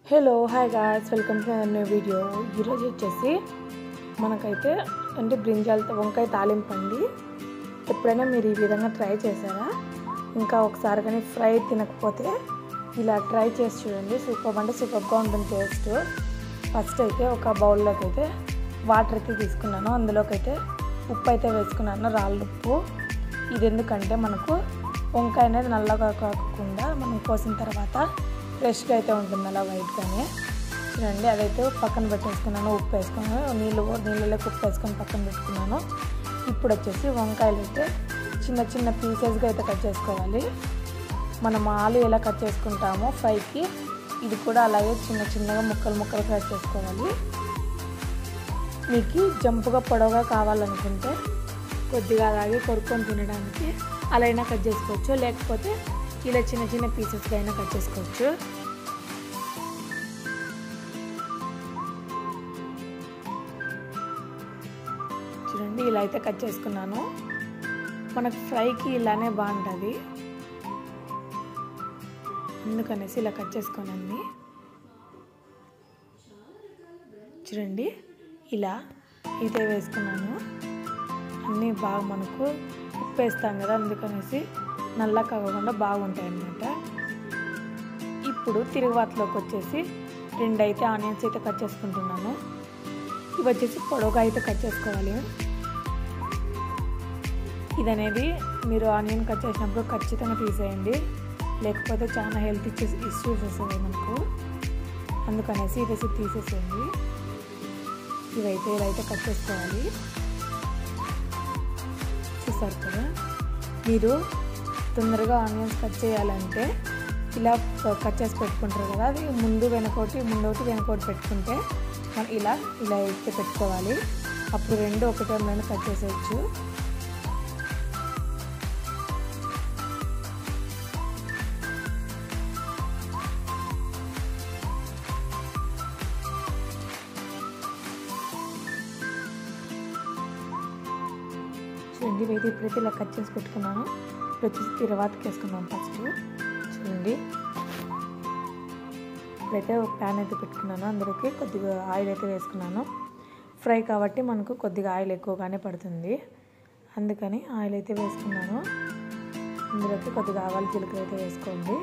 Hello hi guys, welcome to new video. ఈరోజు వచ్చేసి మనకైతే బ్రింజాల్ వంకాయ తాలింపు అండి. ఎప్పుడైనా మీరు ఈ విధంగా ట్రై చేశారా? ఇంకా ఒకసారి కానీ ఫ్రై తినకపోతే ఇలా ట్రై చేసి చూడండి. సూపర్గా ఉంటుంది టేస్ట్. ఫస్ట్ అయితే ఒక బౌల్లోకి అయితే వాటర్ అయితే తీసుకున్నాను. అందులోకి అయితే ఉప్పు అయితే వేసుకున్నాను, రాళ్ళ ఉప్పు. ఇది ఎందుకంటే మనకు వంకాయ అనేది నల్లగా కాకుండా మనం కోసిన తర్వాత ఫ్రెష్గా అయితే ఉంటుంది, అలా వైట్గానే. చూడండి, అదైతే పక్కన పెట్టేసుకున్నాను. ఉప్పు వేసుకున్నాను, నీళ్ళలోకి ఉప్పు వేసుకొని పక్కన పెట్టుకున్నాను. ఇప్పుడు వచ్చేసి వంకాయలు అయితే చిన్న పీసెస్గా అయితే కట్ చేసుకోవాలి. మనం ఆలు ఎలా కట్ చేసుకుంటామో ఫ్రైకి, ఇది కూడా అలాగే చిన్నగా ముక్కలు కట్ చేసుకోవాలి. మీకు జంపుగా పొడవుగా కావాలనుకుంటే కొద్దిగా అలాగే కొరుక్కొని తినడానికి అలా అయినా కట్ చేసుకోవచ్చు, లేకపోతే ఇలా చిన్న పీసెస్గా అయినా కట్ చేసుకోవచ్చు. చూడండి, ఇలా అయితే కట్ చేసుకున్నాను. మనకు ఫ్రైకి ఇలానే బాగుంటుంది, అందుకనేసి ఇలా కట్ చేసుకోనండి. చూడండి, ఇలా అయితే వేసుకున్నాను. అన్నీ బాగా మనకు ఉప్పు వేస్తాం కదా, అందుకనేసి నల్ల కాకుండా బాగుంటాయి అన్నమాట. ఇప్పుడు తిరుగుబాటులోకి వచ్చేసి 2 అయితే ఆనియన్స్ అయితే కట్ చేసుకుంటున్నాను. ఇవి వచ్చేసి పొడవుగా అయితే కట్ చేసుకోవాలి. ఇది అనేది మీరు ఆనియన్ కట్ చేసినప్పుడు ఖచ్చితంగా తీసేయండి, లేకపోతే చాలా హెల్త్ ఇష్యూస్ వస్తాయి మనకు. అందుకనేసి ఇది తీసేసేయండి. ఇవైతే ఇలా అయితే కట్ చేసుకోవాలి. చూసారు కదా, మీరు తొందరగా ఆనియన్స్ కట్ చేయాలంటే ఇలా కట్ చేసి పెట్టుకుంటారు కదా, అది ముందు వెనకోటి పెట్టుకుంటే మనం ఇలా అయితే పెట్టుకోవాలి. అప్పుడు 2 ఒకటే కట్ చేసేయచ్చు. చూడండి, ఇవైతే ఇప్పుడైతే ఇలా కట్ చేసి పెట్టుకున్నాను. ఇప్పుడు వచ్చేసి తిరువాతకి వేసుకున్నాను ఫస్ట్. చూడండి, ఇప్పుడైతే ఒక ప్యాన్ అయితే పెట్టుకున్నాను. అందులోకి కొద్దిగా ఆయిల్ అయితే వేసుకున్నాను. ఫ్రై కాబట్టి మనకు కొద్దిగా ఆయిల్ ఎక్కువగానే పడుతుంది, అందుకని ఆయిల్ అయితే వేసుకున్నాను. అందులోకి కొద్దిగా ఆవాలు జీలకర్ర అయితే వేసుకోండి.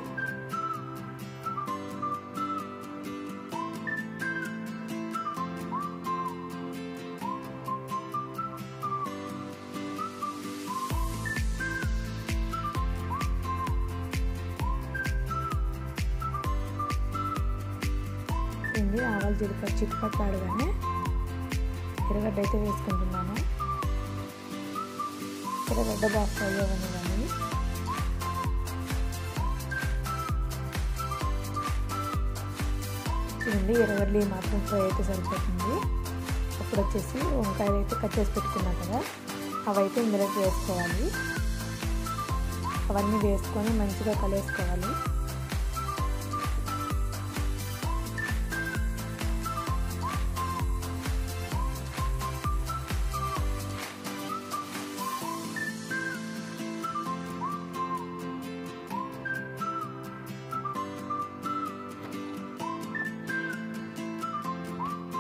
ఆవాలు జీలకర్ర చిట్టుపట్లాడగానే ఎర్రగడ్డ అయితే వేసుకుంటున్నాను. ఎర్రగడ్డ బాగా ఫ్రై అవ్వనివ్వండి. చూడండి, ఎర్రగడ్డలు మాత్రం ఫ్రై అయితే సరిపోతుంది. అప్పుడు వచ్చేసి వంకాయలు అయితే కట్ చేసి పెట్టుకున్నాం కదా, అవైతే ఇందులోకి వేసుకోవాలి. అవన్నీ వేసుకొని మంచిగా కలిపేసుకోవాలి.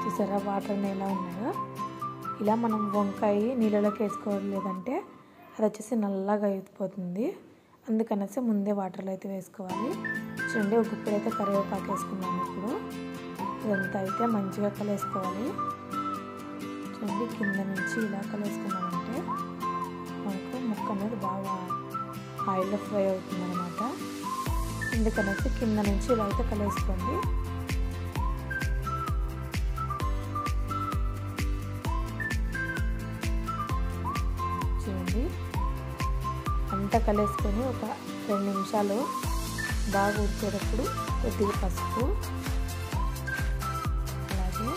చూసారా వాటర్ ఎలా ఉన్నాయో? ఇలా మనం వంకాయ నీళ్ళలోకి వేసుకోవాలి, లేదంటే అది వచ్చేసి నల్లగా అయిపోతుంది. అందుకనేసి ముందే వాటర్లో అయితే వేసుకోవాలి. చూడండి, ఒక గుప్పెడు అయితే కరివేపాకు వేసుకున్నాను. ఇప్పుడు ఇదంతా అయితే మంచిగా కలిపేసుకోవాలి. చూడండి, కింద నుంచి ఇలా కలిపేసుకున్నామంటే మనకు ముక్క అనేది బాగా ఆయిల్లో ఫ్రై అవుతుంది అన్నమాట. అందుకనేసి కింద నుంచి ఇలా అయితే కలిపేసుకోండి. చూడండి, అంతా కలిపేసుకొని ఒక 2 నిమిషాలు బాగా ఉడికేటప్పుడు కొద్దిగా పసుపు అలాగే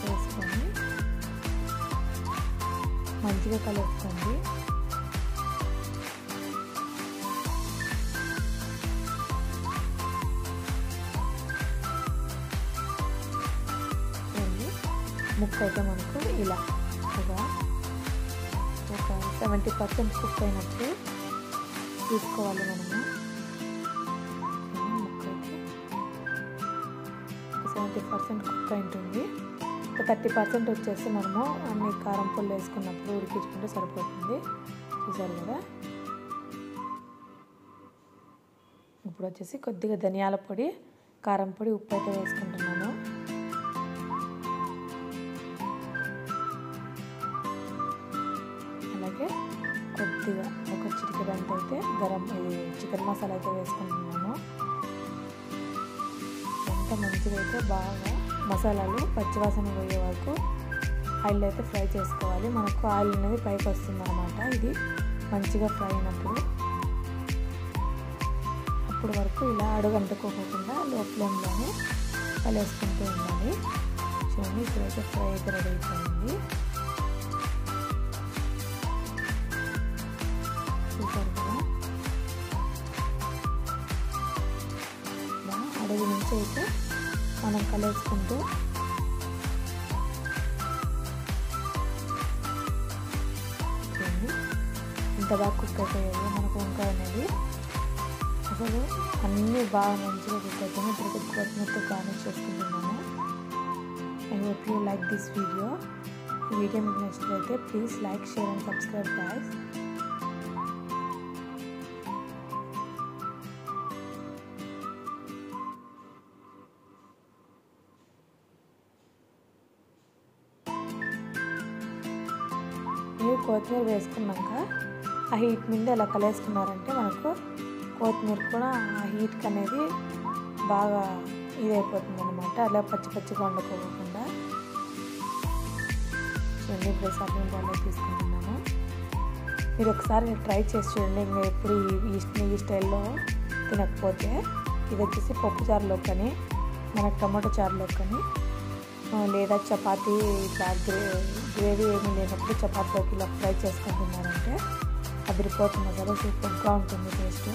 వేసుకొని మంచిగా కలుపుకోండి. చూడండి, ముక్క అయితే మనకు ఇలా ఒక 70% కుక్ అయినట్టు తీసుకోవాలి మనము. ముక్క అయితే 70% కుక్ అయి ఉంటుంది. 30% వచ్చేసి మనము అన్ని కారం పొళ్ళు వేసుకున్నప్పుడు ఉడికించుకుంటే సరిపోతుంది. చూసారు కదా. ఇప్పుడు వచ్చేసి కొద్దిగా ధనియాల పొడి, కారం పొడి, ఉప్పు అయితే వేసుకుంటున్నాను. అలాగే కొద్దిగా ఒక చిటికెడంత అయితే చికెన్ మసాలా అయితే వేసుకుంటున్నాను. ఎంత మంచిగా అయితే బాగా మసాలాలు పచ్చివాసన పోయే వరకు ఆయిల్ అయితే ఫ్రై చేసుకోవాలి. మనకు ఆయిల్ అనేది పైకి వస్తుంది అన్నమాట. ఇది మంచిగా ఫ్రై అయినప్పుడు అప్పుడు వరకు ఇలా అడుగంటుకోకుండా లో ఫ్లేమ్లోనే కలిపేసుకుంటూ ఉండాలి. చూడండి ఇప్పుడైతే ఫ్రై అయితే రెడీ అయిపోయింది. చూసారు కదా. ఇలా అడుగు నుంచి అయితే మనం కలిపేసుకుంటూ ఇంత బాగా కుక్ అయిపోయాయి మనకు వంకాయ అనేది. అసలు అన్నీ బాగా మంచిగా కుక్ అయిపోయి ఇప్పుడు కొత్తిమీరతో గార్నిష్ చేసుకుంటున్నాను. I hope you like this video. ఈ వీడియో మీకు నచ్చినట్లయితే please like, share and subscribe guys. మీరు కొత్తిమీర వేసుకున్నాక ఆ హీట్ మీద ఎలా కలిపేసుకున్నారంటే మనకు కొత్తిమీర కూడా ఆ హీట్కి అనేది బాగా ఇదైపోతుంది అనమాట. అలా పచ్చి పచ్చిగా వండుకోకుండా. చూడండి ఇప్పుడు సర్వింగ్ బౌల్లో తీసుకుంటున్నాను. మీరు ఒకసారి ట్రై చేసి చూడండి. ఇంకా ఎప్పుడు ఈ స్టైల్లో తినకపోతే ఇది వచ్చేసి పప్పు చారులో కానీ మనకు టమాటో చారులో కానీ లేదా చపాతీ ఇట్లా గ్రేవీ ఏమీ లేనప్పుడు చపాతీలోకి ఇలా ఫ్రై చేసుకుంటున్నారంటే అదిరిపోతుంది. కదా సూపర్గా ఉంటుంది టేస్ట్.